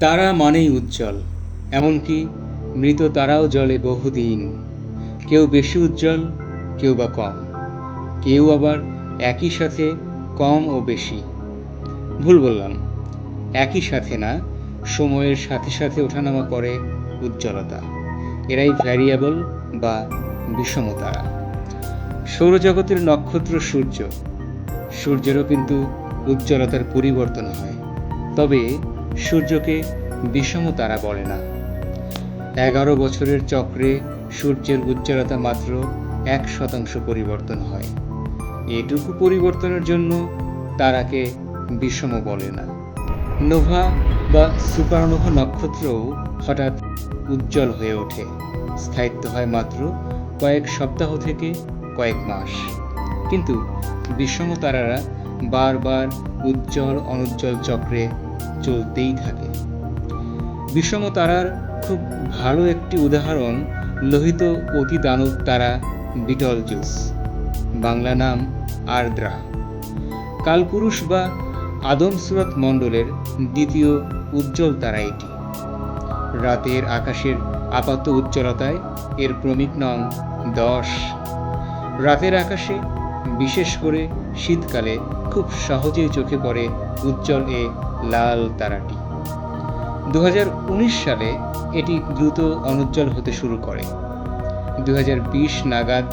তারা মানেই উজ্জ্বল, এমনকি মৃত তারাও জ্বলে বহুদিন। কেউ বেশি উজ্জ্বল, কেউ বা কম, কেউ আবার একই সাথে কম ও বেশি। ভুল বললাম, একই সাথে না, সময়ের সাথে সাথে ওঠানামা করে উজ্জ্বলতা। এরাই ভ্যারিয়েবল বা বিষম তারা। সৌরজগতের নক্ষত্র সূর্য, সূর্যেরও কিন্তু উজ্জ্বলতার পরিবর্তন হয়, তবে সূর্যকে বিষম তারা বলে না। 11 বছরের চক্রে সূর্যের উজ্জ্বলতা মাত্র 1% পরিবর্তন হয়। এটুকু পরিবর্তনের জন্য তারাকে বিষম বলে না। নোভা বা সুপারনোভা নক্ষত্রও হঠাৎ উজ্জ্বল হয়ে ওঠে। স্থায়িত্ব হয় মাত্র কয়েক সপ্তাহ থেকে কয়েক মাস। কিন্তু বিষম তারারা বারবার উজ্জ্বল অনুজ্জ্বল চক্রে চলতেই থাকে। বিষম তারার খুব ভালো একটি উদাহরণ লোহিত অতি দানব তারা বিটলজুস, বাংলা নাম আর্দ্রা। কালপুরুষ বা আদম সুরত মণ্ডলের দ্বিতীয় উজ্জ্বল তারা এটি। রাতের আকাশের আপাত উজ্জ্বলতায় এর ক্রমিক নং 10। রাতের আকাশে, বিশেষ করে শীতকালে, খুব সহজেই চোখে পড়ে উজ্জ্বল এ লাল তারাটি। 2019 সালে এটি দ্রুত অনুজ্জ্বল হতে শুরু করে। 2020 নাগাদ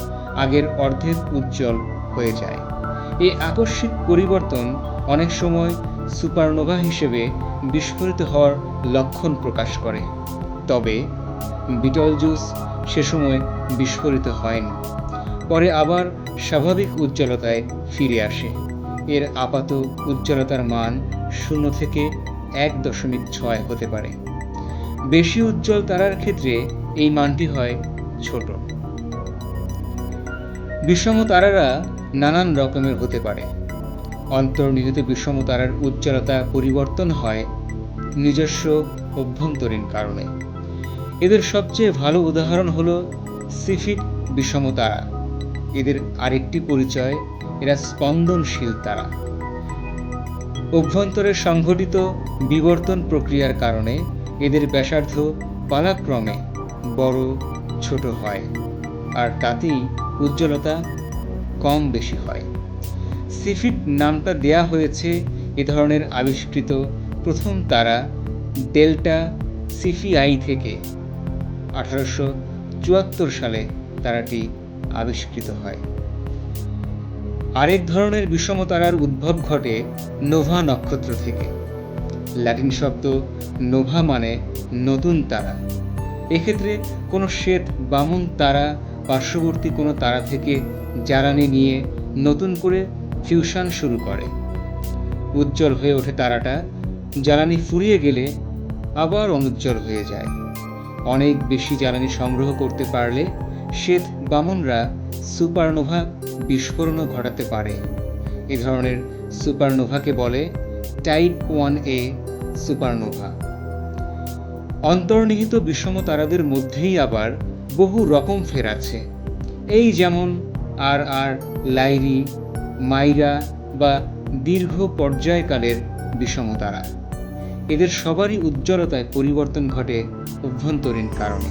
আগের অর্ধেক উজ্জ্বল হয়ে যায়। এই আকস্মিক পরিবর্তন অনেক সময় সুপারনোভা হিসেবে বিস্ফোরিত হওয়ার লক্ষণ প্রকাশ করে। তবে বিটলজুস সে সময় বিস্ফোরিত হয়নি, পরে আবার স্বাভাবিক উজ্জ্বলতায় ফিরে আসে। এর আপাত উজ্জ্বলতার মান 0 থেকে 1.6 হতে পারে। বেশি উজ্জ্বল তারার ক্ষেত্রে এই মানটি হয় ছোট। বিষম তারারা নানান রকমের হতে পারে। অন্তর্নিহিত বিষম তারার উজ্জ্বলতা পরিবর্তন হয় নিজস্ব অভ্যন্তরীণ কারণে। এদের সবচেয়ে ভালো উদাহরণ হলো সিফিড বিষম তারা। এদের আরেকটি পরিচয়, এরা স্পন্দনশীল তারা। অভ্যন্তরে সংঘটিত বিবর্তন প্রক্রিয়ার কারণে এদের ব্যাসার্ধ পালাক্রমে বড় ছোট হয়, আর তাতেই উজ্জ্বলতা কম বেশি হয়। সিফিড নামটা দেয়া হয়েছে এ ধরনের আবিষ্কৃত প্রথম তারা ডেল্টা সিফিআই থেকে। 1874 সালে তারাটি আবিষ্কৃত হয়। আরেক ধরনের বিষম তারার উদ্ভব ঘটে নোভা নক্ষত্র থেকে। ল্যাটিন শব্দ নোভা মানে নতুন তারা। এক্ষেত্রে কোনো শ্বেত বামন তারা পার্শ্ববর্তী কোনো তারা থেকে জ্বালানি নিয়ে নতুন করে ফিউশন শুরু করে। উজ্জ্বল হয়ে ওঠে তারাটা, জ্বালানি ফুরিয়ে গেলে আবার অনুজ্জ্বল হয়ে যায়। অনেক বেশি জ্বালানি সংগ্রহ করতে পারলে শ্বেত বামনরা সুপারনোভা বিস্ফোরণও ঘটাতে পারে। এ ধরনের সুপারনোভাকে বলে টাইপ 1A সুপারনোভা। অন্তর্নিহিত বিষম তারাদের মধ্যেই আবার বহু রকম ফের আছে। এই যেমন আর লাইরি, মাইরা বা দীর্ঘ পর্যায়কালের বিষম তারা। এদের সবারই উজ্জ্বলতায় পরিবর্তন ঘটে অভ্যন্তরীণ কারণে।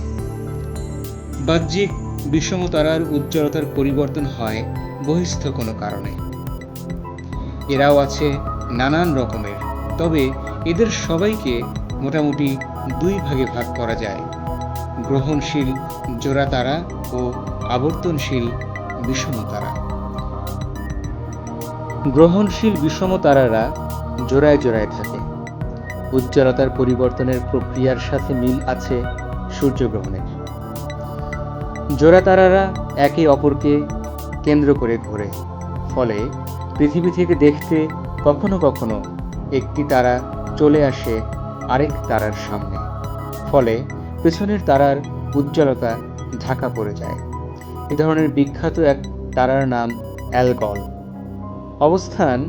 বাহ্যিক বিষম তারার উজ্জ্বলতার পরিবর্তন হয় বহিস্থ কোনো কারণে। এরাও আছে নানান রকমের, তবে এদের সবাইকে মোটামুটি 2 ভাগে ভাগ করা যায়: গ্রহণশীল জোড়া তারা ও আবর্তনশীল বিষম তারা। গ্রহণশীল বিষম তারারা জোড়ায় জোড়ায় থাকে। উজ্জ্বলতার পরিবর্তনের প্রক্রিয়ার সাথে মিল আছে সূর্যগ্রহণের। জোড়া তারারা একে অপরকে কেন্দ্র করে ঘোরে, ফলে পৃথিবী থেকে দেখতে কখনো কখনো একটি তারা চলে আসে আরেক তারার সামনে, ফলে পেছনের তারার উজ্জ্বলতা ঢাকা পড়ে যায়। এ ধরনের বিখ্যাত এক তারার নাম অ্যালগল। অবস্থান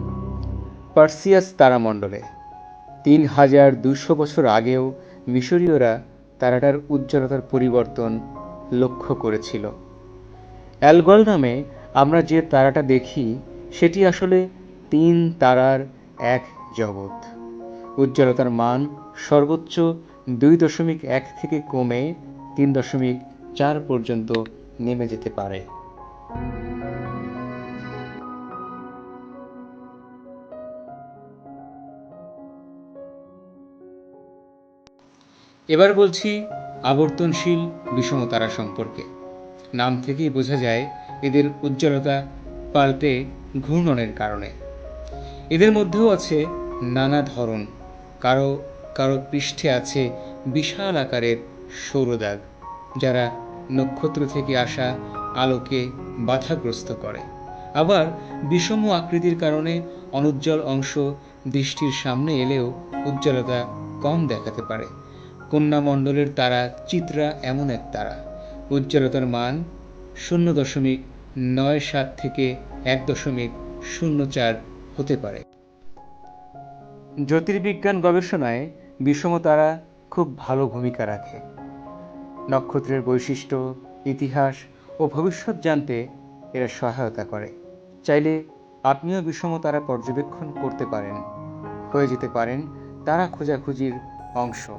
পার্সিয়াস তারামণ্ডলে। 3200 বছর আগেও মিশরীয়রা তারাটার উজ্জ্বলতার পরিবর্তন লক্ষ্য করেছিল। অ্যালগল নামে আমরা যে তারাটা দেখি সেটি আসলে 3 তারার এক জগৎ। উজ্জ্বলতার মান সর্বোচ্চ 2.1 থেকে কমে 3.4 পর্যন্ত নেমে যেতে পারে। এবার বলছি আবর্তনশীল বিষমতারা সম্পর্কে। নাম থেকেই বোঝা যায় এদের উজ্জ্বলতা পাল্টে ঘূর্ণনের কারণে। এদের মধ্যেও আছে নানা ধরন। কারো কারো পৃষ্ঠে আছে বিশাল আকারের সৌরদাগ, যারা নক্ষত্র থেকে আসা আলোকে বাধাগ্রস্ত করে। আবার বিষম আকৃতির কারণে অনুজ্জ্বল অংশ দৃষ্টির সামনে এলেও উজ্জ্বলতা কম দেখাতে পারে। কন্যামণ্ডলের তারা চিত্রা এমন এক তারা, উজ্জ্বলতার মান 0.97 থেকে 1.04 হতে পারে। জ্যোতির্বিজ্ঞান গবেষণায় বিষম তারা খুব ভালো ভূমিকা রাখে। নক্ষত্রের বৈশিষ্ট্য, ইতিহাস ও ভবিষ্যৎ জানতে এরা সহায়তা করে। চাইলে আপনিও বিষম তারা পর্যবেক্ষণ করতে পারেন, হয়ে যেতে পারেন তারা খোঁজাখুঁজির অংশ।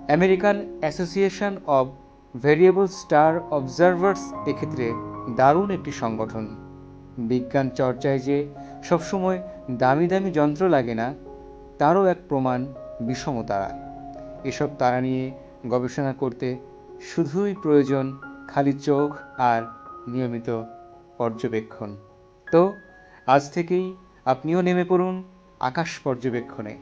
American association of variable star observers এক্ষেত্রে দারুণ একটি সংগঠন। বিজ্ঞান চর্চায় যে সবসময় দামি দামি যন্ত্র লাগে না, তারও এক প্রমাণ বিষম তারা। এসব তারা নিয়ে গবেষণা করতে শুধুই প্রয়োজন খালি চোখ আর নিয়মিত পর্যবেক্ষণ। তো আজ থেকেই আপনিও নেমে পড়ুন আকাশ পর্যবেক্ষণে।